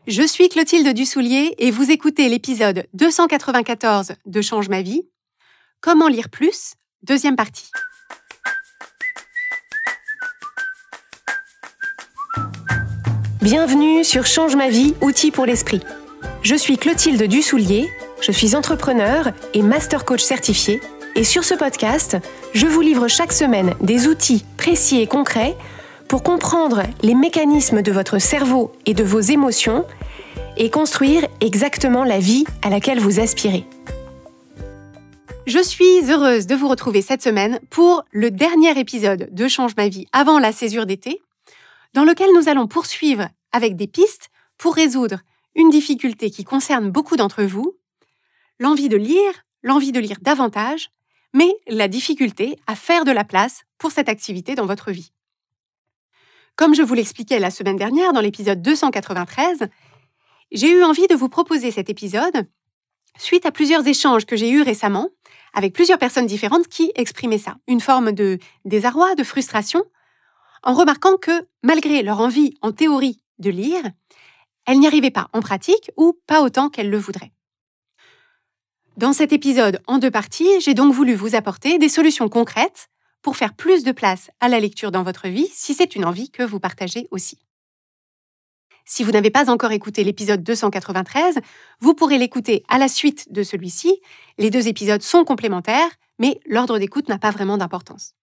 Je suis Clotilde Dussoulier et vous écoutez l'épisode 294 de Change ma vie. Comment lire plus, deuxième partie. Bienvenue sur Change ma vie, outils pour l'esprit. Je suis Clotilde Dussoulier, je suis entrepreneur et master coach certifié. Et sur ce podcast, je vous livre chaque semaine des outils précis et concrets pour comprendre les mécanismes de votre cerveau et de vos émotions et construire exactement la vie à laquelle vous aspirez. Je suis heureuse de vous retrouver cette semaine pour le dernier épisode de Change ma vie avant la césure d'été, dans lequel nous allons poursuivre avec des pistes pour résoudre une difficulté qui concerne beaucoup d'entre vous, l'envie de lire davantage, mais la difficulté à faire de la place pour cette activité dans votre vie. Comme je vous l'expliquais la semaine dernière dans l'épisode 293, j'ai eu envie de vous proposer cet épisode suite à plusieurs échanges que j'ai eus récemment avec plusieurs personnes différentes qui exprimaient ça, une forme de désarroi, de frustration, en remarquant que malgré leur envie en théorie de lire, elles n'y arrivaient pas en pratique ou pas autant qu'elles le voudraient. Dans cet épisode en 2 parties, j'ai donc voulu vous apporter des solutions concrètes pour faire plus de place à la lecture dans votre vie, si c'est une envie que vous partagez aussi. Si vous n'avez pas encore écouté l'épisode 293, vous pourrez l'écouter à la suite de celui-ci. Les 2 épisodes sont complémentaires, mais l'ordre d'écoute n'a pas vraiment d'importance.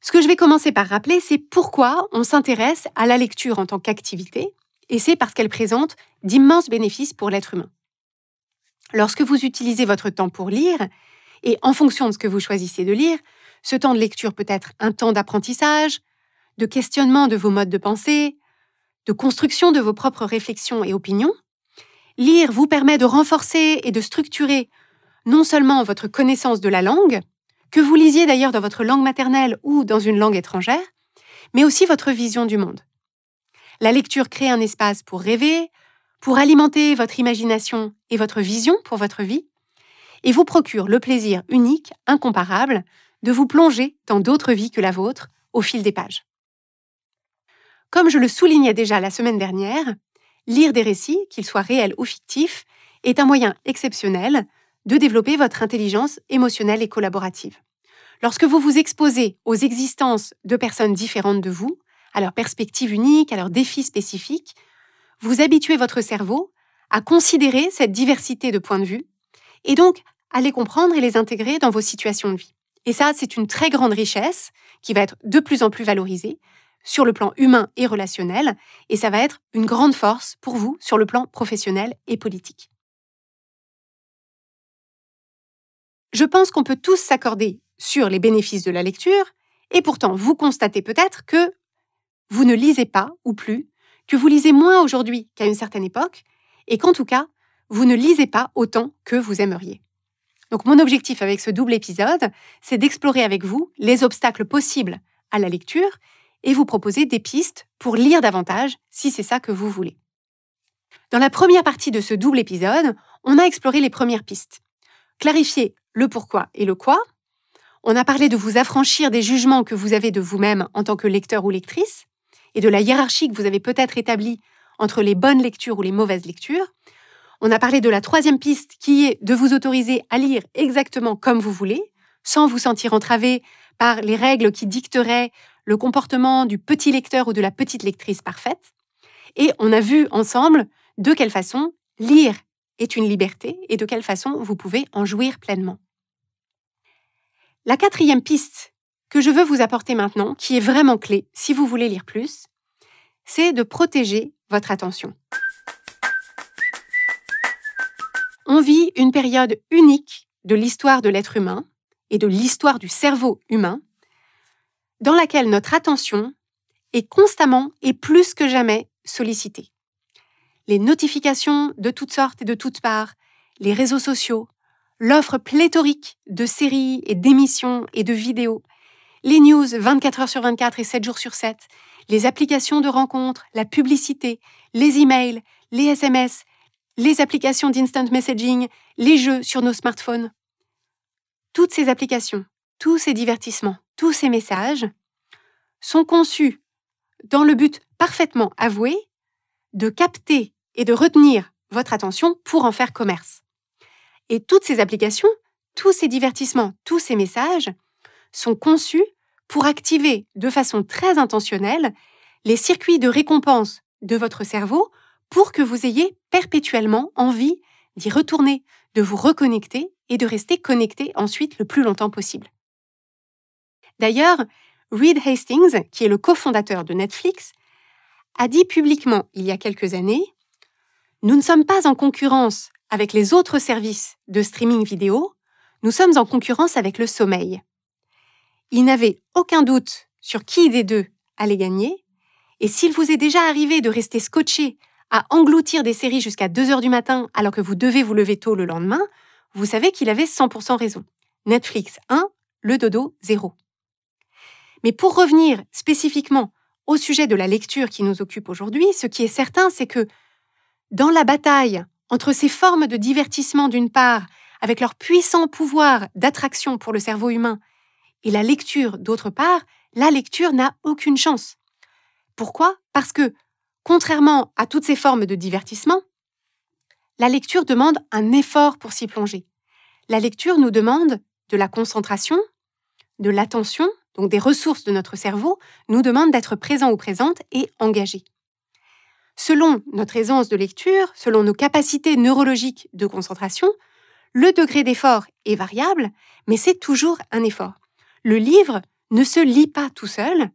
Ce que je vais commencer par rappeler, c'est pourquoi on s'intéresse à la lecture en tant qu'activité, et c'est parce qu'elle présente d'immenses bénéfices pour l'être humain. Lorsque vous utilisez votre temps pour lire, et en fonction de ce que vous choisissez de lire, ce temps de lecture peut être un temps d'apprentissage, de questionnement de vos modes de pensée, de construction de vos propres réflexions et opinions. Lire vous permet de renforcer et de structurer non seulement votre connaissance de la langue, que vous lisiez d'ailleurs dans votre langue maternelle ou dans une langue étrangère, mais aussi votre vision du monde. La lecture crée un espace pour rêver, pour alimenter votre imagination et votre vision pour votre vie, et vous procure le plaisir unique, incomparable, de vous plonger dans d'autres vies que la vôtre au fil des pages. Comme je le soulignais déjà la semaine dernière, lire des récits, qu'ils soient réels ou fictifs, est un moyen exceptionnel de développer votre intelligence émotionnelle et collaborative. Lorsque vous vous exposez aux existences de personnes différentes de vous, à leurs perspectives uniques, à leurs défis spécifiques, vous habituez votre cerveau à considérer cette diversité de points de vue et donc à les comprendre et les intégrer dans vos situations de vie. Et ça, c'est une très grande richesse qui va être de plus en plus valorisée sur le plan humain et relationnel, et ça va être une grande force pour vous sur le plan professionnel et politique. Je pense qu'on peut tous s'accorder sur les bénéfices de la lecture, et pourtant vous constatez peut-être que vous ne lisez pas, ou plus, que vous lisez moins aujourd'hui qu'à une certaine époque, et qu'en tout cas, vous ne lisez pas autant que vous aimeriez. Donc mon objectif avec ce double épisode, c'est d'explorer avec vous les obstacles possibles à la lecture et vous proposer des pistes pour lire davantage si c'est ça que vous voulez. Dans la première partie de ce double épisode, on a exploré les premières pistes. Clarifier le pourquoi et le quoi. On a parlé de vous affranchir des jugements que vous avez de vous-même en tant que lecteur ou lectrice et de la hiérarchie que vous avez peut-être établie entre les bonnes lectures ou les mauvaises lectures. On a parlé de la 3e piste qui est de vous autoriser à lire exactement comme vous voulez, sans vous sentir entravé par les règles qui dicteraient le comportement du petit lecteur ou de la petite lectrice parfaite. Et on a vu ensemble de quelle façon lire est une liberté et de quelle façon vous pouvez en jouir pleinement. La 4e piste que je veux vous apporter maintenant, qui est vraiment clé si vous voulez lire plus, c'est de protéger votre attention. On vit une période unique de l'histoire de l'être humain et de l'histoire du cerveau humain, dans laquelle notre attention est constamment et plus que jamais sollicitée. Les notifications de toutes sortes et de toutes parts, les réseaux sociaux, l'offre pléthorique de séries et d'émissions et de vidéos, les news 24 heures sur 24 et 7 jours sur 7, les applications de rencontres, la publicité, les emails, les SMS, les applications d'instant messaging, les jeux sur nos smartphones. Toutes ces applications, tous ces divertissements, tous ces messages sont conçus dans le but parfaitement avoué de capter et de retenir votre attention pour en faire commerce. Et toutes ces applications, tous ces divertissements, tous ces messages sont conçus pour activer de façon très intentionnelle les circuits de récompense de votre cerveau pour que vous ayez perpétuellement envie d'y retourner, de vous reconnecter et de rester connecté ensuite le plus longtemps possible. D'ailleurs, Reed Hastings, qui est le cofondateur de Netflix, a dit publiquement il y a quelques années « Nous ne sommes pas en concurrence avec les autres services de streaming vidéo, nous sommes en concurrence avec le sommeil. » Il n'avait aucun doute sur qui des deux allait gagner, et s'il vous est déjà arrivé de rester scotché à engloutir des séries jusqu'à 2h du matin alors que vous devez vous lever tôt le lendemain, vous savez qu'il avait 100% raison. Netflix 1, le dodo 0. Mais pour revenir spécifiquement au sujet de la lecture qui nous occupe aujourd'hui, ce qui est certain, c'est que dans la bataille entre ces formes de divertissement d'une part, avec leur puissant pouvoir d'attraction pour le cerveau humain, et la lecture d'autre part, la lecture n'a aucune chance. Pourquoi ? Parce que, contrairement à toutes ces formes de divertissement, la lecture demande un effort pour s'y plonger. La lecture nous demande de la concentration, de l'attention, donc des ressources de notre cerveau, nous demande d'être présent ou présente et engagé. Selon notre aisance de lecture, selon nos capacités neurologiques de concentration, le degré d'effort est variable, mais c'est toujours un effort. Le livre ne se lit pas tout seul,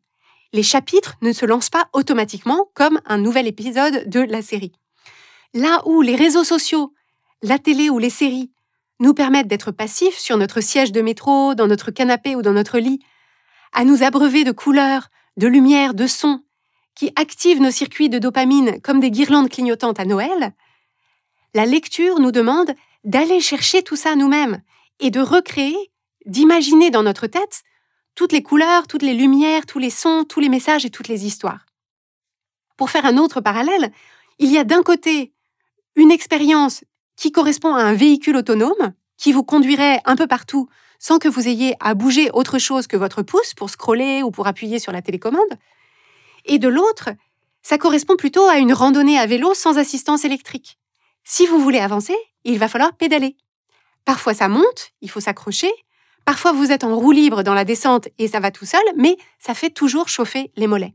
les chapitres ne se lancent pas automatiquement comme un nouvel épisode de la série. Là où les réseaux sociaux, la télé ou les séries nous permettent d'être passifs sur notre siège de métro, dans notre canapé ou dans notre lit, à nous abreuver de couleurs, de lumière, de sons, qui activent nos circuits de dopamine comme des guirlandes clignotantes à Noël, la lecture nous demande d'aller chercher tout ça nous-mêmes et de recréer, d'imaginer dans notre tête toutes les couleurs, toutes les lumières, tous les sons, tous les messages et toutes les histoires. Pour faire un autre parallèle, il y a d'un côté une expérience qui correspond à un véhicule autonome qui vous conduirait un peu partout sans que vous ayez à bouger autre chose que votre pouce pour scroller ou pour appuyer sur la télécommande. Et de l'autre, ça correspond plutôt à une randonnée à vélo sans assistance électrique. Si vous voulez avancer, il va falloir pédaler. Parfois ça monte, il faut s'accrocher. Parfois vous êtes en roue libre dans la descente et ça va tout seul, mais ça fait toujours chauffer les mollets.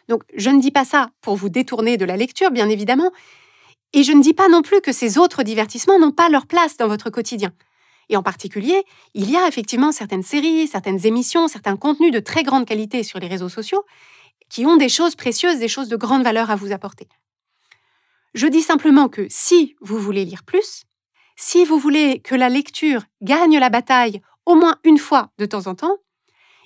Donc je ne dis pas ça pour vous détourner de la lecture, bien évidemment, et je ne dis pas non plus que ces autres divertissements n'ont pas leur place dans votre quotidien. Et en particulier, il y a effectivement certaines séries, certaines émissions, certains contenus de très grande qualité sur les réseaux sociaux qui ont des choses précieuses, des choses de grande valeur à vous apporter. Je dis simplement que si vous voulez lire plus, si vous voulez que la lecture gagne la bataille au moins une fois de temps en temps,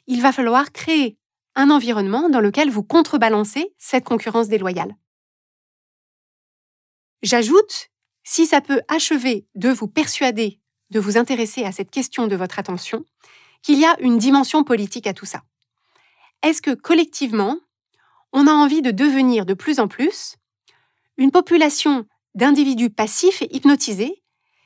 il va falloir créer un environnement dans lequel vous contrebalancez cette concurrence déloyale. J'ajoute, si ça peut achever de vous persuader de vous intéresser à cette question de votre attention, qu'il y a une dimension politique à tout ça. Est-ce que collectivement, on a envie de devenir de plus en plus une population d'individus passifs et hypnotisés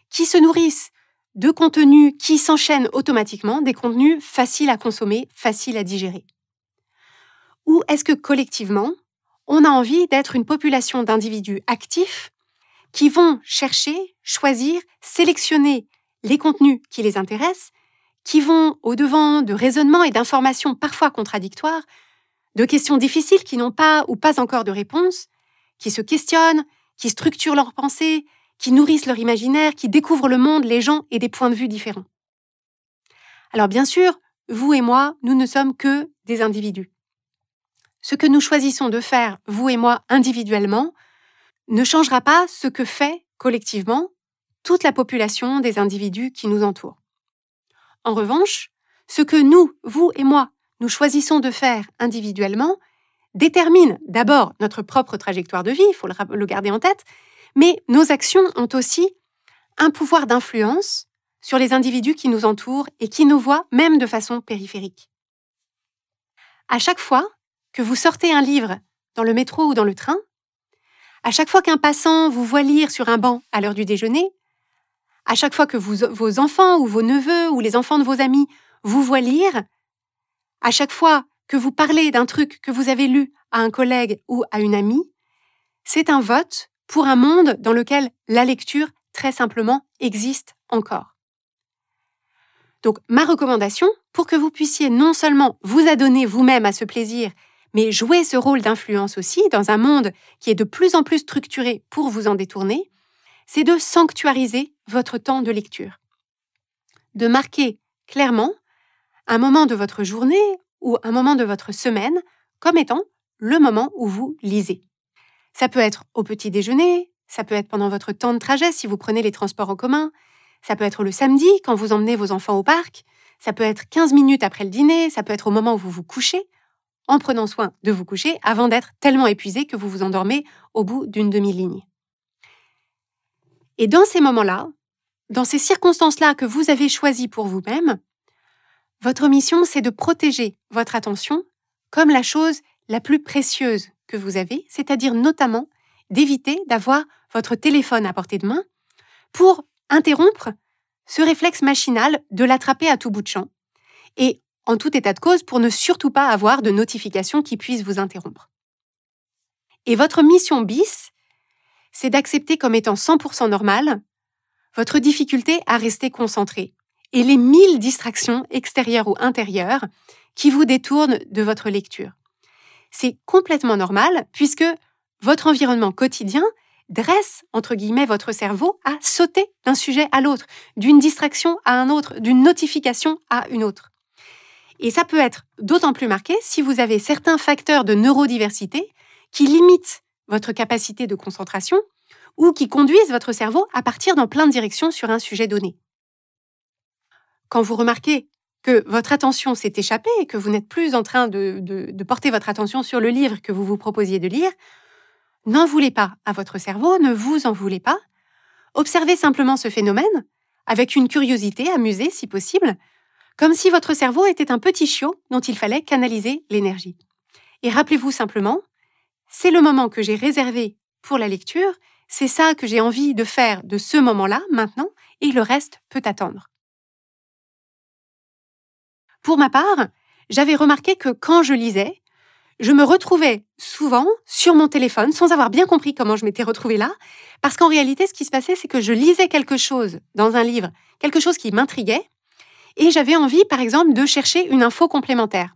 qui se nourrissent de contenus qui s'enchaînent automatiquement, des contenus faciles à consommer, faciles à digérer? Ou est-ce que collectivement, on a envie d'être une population d'individus actifs qui vont chercher, choisir, sélectionner les contenus qui les intéressent, qui vont au-devant de raisonnements et d'informations parfois contradictoires, de questions difficiles qui n'ont pas ou pas encore de réponse, qui se questionnent, qui structurent leurs pensées, qui nourrissent leur imaginaire, qui découvrent le monde, les gens et des points de vue différents. Alors bien sûr, vous et moi, nous ne sommes que des individus. Ce que nous choisissons de faire, vous et moi, individuellement, ne changera pas ce que fait, collectivement, toute la population des individus qui nous entourent. En revanche, ce que nous, vous et moi, nous choisissons de faire individuellement détermine d'abord notre propre trajectoire de vie, il faut le garder en tête, mais nos actions ont aussi un pouvoir d'influence sur les individus qui nous entourent et qui nous voient même de façon périphérique. À chaque fois que vous sortez un livre dans le métro ou dans le train, à chaque fois qu'un passant vous voit lire sur un banc à l'heure du déjeuner, à chaque fois que vos enfants ou vos neveux ou les enfants de vos amis vous voient lire, à chaque fois que vous parlez d'un truc que vous avez lu à un collègue ou à une amie, c'est un vote pour un monde dans lequel la lecture, très simplement, existe encore. Donc, ma recommandation, pour que vous puissiez non seulement vous adonner vous-même à ce plaisir, mais jouer ce rôle d'influence aussi dans un monde qui est de plus en plus structuré pour vous en détourner, c'est de sanctuariser votre temps de lecture. De marquer clairement un moment de votre journée ou un moment de votre semaine comme étant le moment où vous lisez. Ça peut être au petit déjeuner, ça peut être pendant votre temps de trajet si vous prenez les transports en commun, ça peut être le samedi quand vous emmenez vos enfants au parc, ça peut être 15 minutes après le dîner, ça peut être au moment où vous vous couchez, en prenant soin de vous coucher avant d'être tellement épuisé que vous vous endormez au bout d'une demi-ligne. Et dans ces moments-là, dans ces circonstances-là que vous avez choisies pour vous-même, votre mission, c'est de protéger votre attention comme la chose la plus précieuse que vous avez, c'est-à-dire notamment d'éviter d'avoir votre téléphone à portée de main pour interrompre ce réflexe machinal de l'attraper à tout bout de champ et, en tout état de cause, pour ne surtout pas avoir de notifications qui puissent vous interrompre. Et votre mission bis, c'est d'accepter comme étant 100% normal votre difficulté à rester concentré et les 1000 distractions extérieures ou intérieures qui vous détournent de votre lecture. C'est complètement normal puisque votre environnement quotidien dresse, entre guillemets, votre cerveau à sauter d'un sujet à l'autre, d'une distraction à un autre, d'une notification à une autre. Et ça peut être d'autant plus marqué si vous avez certains facteurs de neurodiversité qui limitent votre capacité de concentration ou qui conduisent votre cerveau à partir dans plein de directions sur un sujet donné. Quand vous remarquez que votre attention s'est échappée et que vous n'êtes plus en train de porter votre attention sur le livre que vous vous proposiez de lire, n'en voulez pas à votre cerveau, ne vous en voulez pas. Observez simplement ce phénomène avec une curiosité amusée si possible, comme si votre cerveau était un petit chiot dont il fallait canaliser l'énergie. Et rappelez-vous simplement, c'est le moment que j'ai réservé pour la lecture, c'est ça que j'ai envie de faire de ce moment-là, maintenant, et le reste peut attendre. Pour ma part, j'avais remarqué que quand je lisais, je me retrouvais souvent sur mon téléphone sans avoir bien compris comment je m'étais retrouvée là, parce qu'en réalité, ce qui se passait, c'est que je lisais quelque chose dans un livre, quelque chose qui m'intriguait, et j'avais envie, par exemple, de chercher une info complémentaire.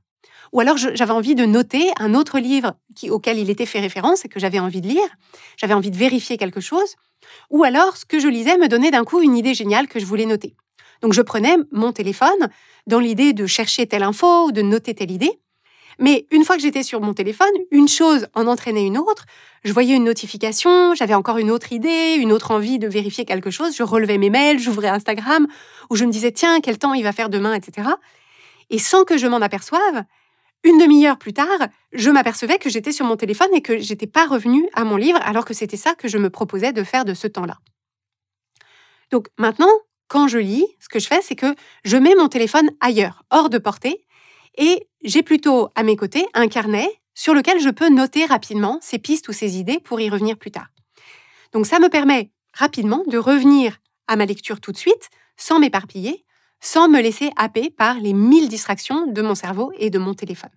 Ou alors, j'avais envie de noter un autre livre auquel il était fait référence et que j'avais envie de lire. J'avais envie de vérifier quelque chose. Ou alors, ce que je lisais me donnait d'un coup une idée géniale que je voulais noter. Donc, je prenais mon téléphone dans l'idée de chercher telle info ou de noter telle idée. Mais une fois que j'étais sur mon téléphone, une chose en entraînait une autre. Je voyais une notification, j'avais encore une autre idée, une autre envie de vérifier quelque chose. Je relevais mes mails, j'ouvrais Instagram, où je me disais « Tiens, quel temps il va faire demain ?» etc. Et sans que je m'en aperçoive, une demi-heure plus tard, je m'apercevais que j'étais sur mon téléphone et que j'étais pas revenue à mon livre, alors que c'était ça que je me proposais de faire de ce temps-là. Donc maintenant, quand je lis, ce que je fais, c'est que je mets mon téléphone ailleurs, hors de portée, et j'ai plutôt à mes côtés un carnet sur lequel je peux noter rapidement ces pistes ou ces idées pour y revenir plus tard. Donc ça me permet rapidement de revenir à ma lecture tout de suite, sans m'éparpiller, sans me laisser happer par les 1000 distractions de mon cerveau et de mon téléphone.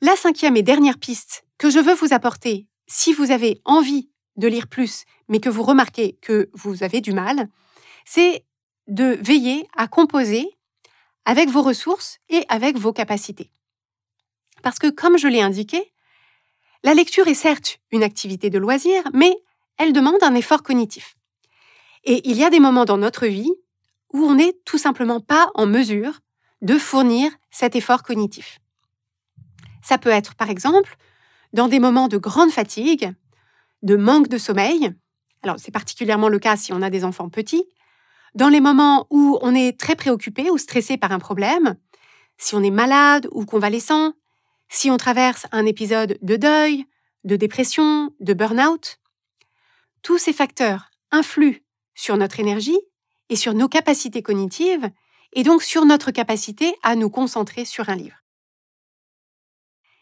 La 5e et dernière piste que je veux vous apporter, si vous avez envie de lire plus, mais que vous remarquez que vous avez du mal, c'est de veiller à composer avec vos ressources et avec vos capacités. Parce que, comme je l'ai indiqué, la lecture est certes une activité de loisir, mais elle demande un effort cognitif. Et il y a des moments dans notre vie où on n'est tout simplement pas en mesure de fournir cet effort cognitif. Ça peut être, par exemple, dans des moments de grande fatigue, de manque de sommeil. Alors, c'est particulièrement le cas si on a des enfants petits. Dans les moments où on est très préoccupé ou stressé par un problème, si on est malade ou convalescent, si on traverse un épisode de deuil, de dépression, de burn-out, tous ces facteurs influent sur notre énergie et sur nos capacités cognitives et donc sur notre capacité à nous concentrer sur un livre.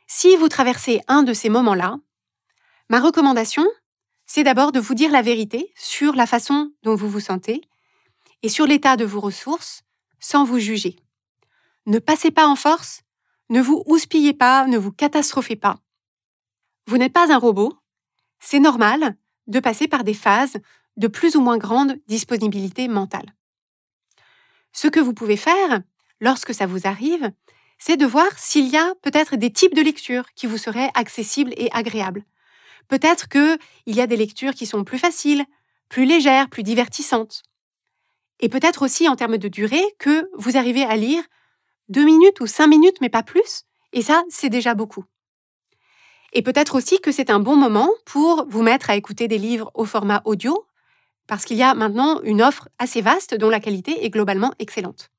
Si vous traversez un de ces moments-là, ma recommandation, c'est d'abord de vous dire la vérité sur la façon dont vous vous sentez et sur l'état de vos ressources sans vous juger. Ne passez pas en force, ne vous houspillez pas, ne vous catastrophez pas. Vous n'êtes pas un robot. C'est normal de passer par des phases de plus ou moins grande disponibilité mentale. Ce que vous pouvez faire, lorsque ça vous arrive, c'est de voir s'il y a peut-être des types de lectures qui vous seraient accessibles et agréables. Peut-être qu'il y a des lectures qui sont plus faciles, plus légères, plus divertissantes. Et peut-être aussi en termes de durée que vous arrivez à lire 2 minutes ou 5 minutes, mais pas plus. Et ça, c'est déjà beaucoup. Et peut-être aussi que c'est un bon moment pour vous mettre à écouter des livres au format audio, parce qu'il y a maintenant une offre assez vaste dont la qualité est globalement excellente.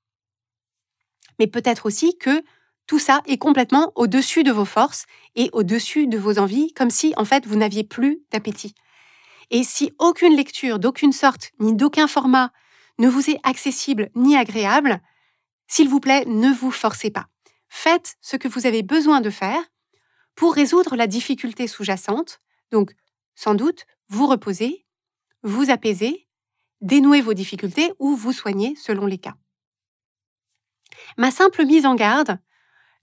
Mais peut-être aussi que tout ça est complètement au-dessus de vos forces et au-dessus de vos envies, comme si, en fait, vous n'aviez plus d'appétit. Et si aucune lecture d'aucune sorte, ni d'aucun format, ne vous est accessible ni agréable, s'il vous plaît, ne vous forcez pas. Faites ce que vous avez besoin de faire pour résoudre la difficulté sous-jacente. Donc, sans doute, vous reposer, vous apaiser, dénouer vos difficultés ou vous soigner selon les cas. Ma simple mise en garde,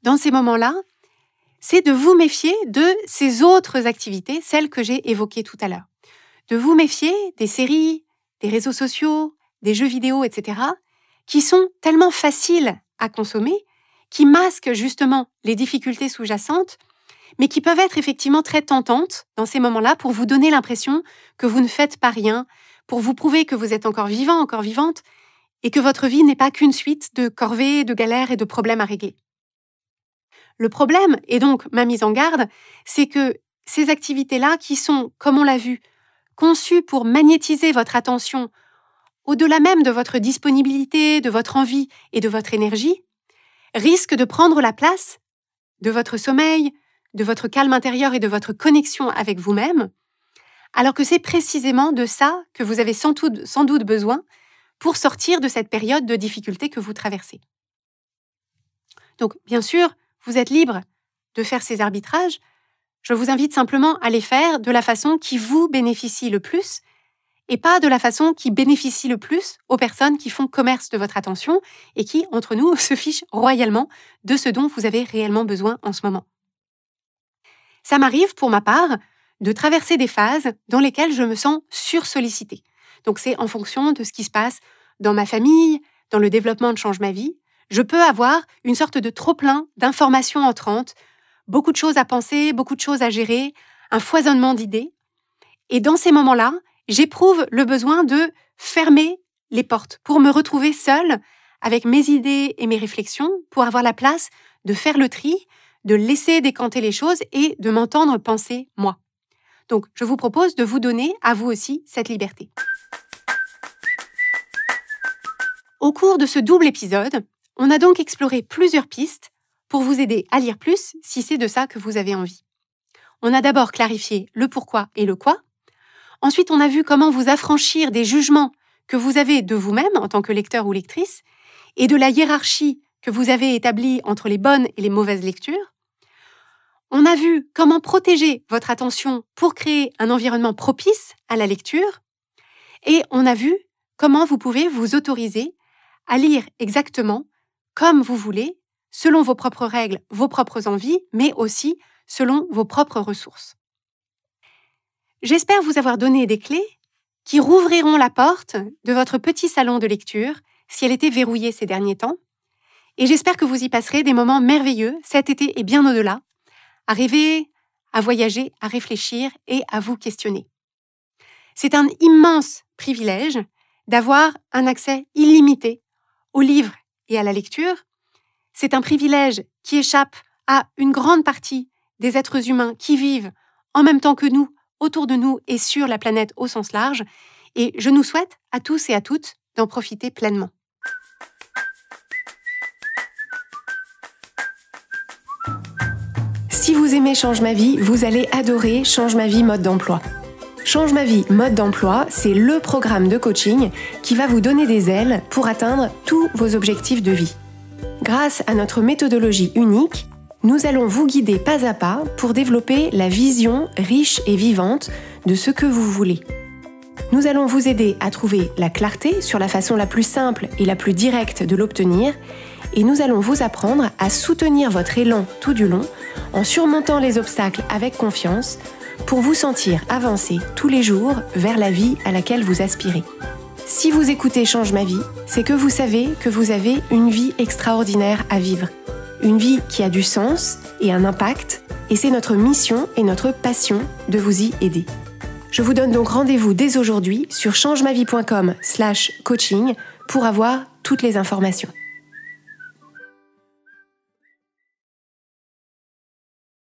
dans ces moments-là, c'est de vous méfier de ces autres activités, celles que j'ai évoquées tout à l'heure. De vous méfier des séries, des réseaux sociaux, des jeux vidéo, etc., qui sont tellement faciles à consommer, qui masquent justement les difficultés sous-jacentes, mais qui peuvent être effectivement très tentantes dans ces moments-là pour vous donner l'impression que vous ne faites pas rien, pour vous prouver que vous êtes encore vivant, encore vivante, et que votre vie n'est pas qu'une suite de corvées, de galères et de problèmes à régler. Le problème, et donc ma mise en garde, c'est que ces activités-là qui sont, comme on l'a vu, conçues pour magnétiser votre attention au-delà même de votre disponibilité, de votre envie et de votre énergie, risquent de prendre la place de votre sommeil, de votre calme intérieur et de votre connexion avec vous-même, alors que c'est précisément de ça que vous avez sans doute besoin pour sortir de cette période de difficulté que vous traversez. Donc, bien sûr, vous êtes libre de faire ces arbitrages. Je vous invite simplement à les faire de la façon qui vous bénéficie le plus et pas de la façon qui bénéficie le plus aux personnes qui font commerce de votre attention et qui, entre nous, se fichent royalement de ce dont vous avez réellement besoin en ce moment. Ça m'arrive, pour ma part, de traverser des phases dans lesquelles je me sens sursollicitée. Donc c'est en fonction de ce qui se passe dans ma famille, dans le développement de Change ma vie. Je peux avoir une sorte de trop-plein d'informations entrantes, beaucoup de choses à penser, beaucoup de choses à gérer, un foisonnement d'idées. Et dans ces moments-là, j'éprouve le besoin de fermer les portes pour me retrouver seule avec mes idées et mes réflexions, pour avoir la place de faire le tri, de laisser décanter les choses et de m'entendre penser moi. Donc, je vous propose de vous donner à vous aussi cette liberté. Au cours de ce double épisode, on a donc exploré plusieurs pistes pour vous aider à lire plus si c'est de ça que vous avez envie. On a d'abord clarifié le pourquoi et le quoi. Ensuite, on a vu comment vous affranchir des jugements que vous avez de vous-même en tant que lecteur ou lectrice et de la hiérarchie que vous avez établie entre les bonnes et les mauvaises lectures. On a vu comment protéger votre attention pour créer un environnement propice à la lecture. Et on a vu comment vous pouvez vous autoriser à lire exactement comme vous voulez, selon vos propres règles, vos propres envies, mais aussi selon vos propres ressources. J'espère vous avoir donné des clés qui rouvriront la porte de votre petit salon de lecture si elle était verrouillée ces derniers temps. Et j'espère que vous y passerez des moments merveilleux cet été et bien au-delà, à rêver, à voyager, à réfléchir et à vous questionner. C'est un immense privilège d'avoir un accès illimité aux livres et à la lecture. C'est un privilège qui échappe à une grande partie des êtres humains qui vivent en même temps que nous, autour de nous et sur la planète au sens large. Et je nous souhaite à tous et à toutes d'en profiter pleinement. Si vous aimez Change ma vie, vous allez adorer Change ma vie mode d'emploi. Change ma vie mode d'emploi, c'est le programme de coaching qui va vous donner des ailes pour atteindre tous vos objectifs de vie. Grâce à notre méthodologie unique, nous allons vous guider pas à pas pour développer la vision riche et vivante de ce que vous voulez. Nous allons vous aider à trouver la clarté sur la façon la plus simple et la plus directe de l'obtenir et nous allons vous apprendre à soutenir votre élan tout du long en surmontant les obstacles avec confiance pour vous sentir avancer tous les jours vers la vie à laquelle vous aspirez. Si vous écoutez Change ma vie, c'est que vous savez que vous avez une vie extraordinaire à vivre. Une vie qui a du sens et un impact, et c'est notre mission et notre passion de vous y aider. Je vous donne donc rendez-vous dès aujourd'hui sur changemavie.com/coaching pour avoir toutes les informations.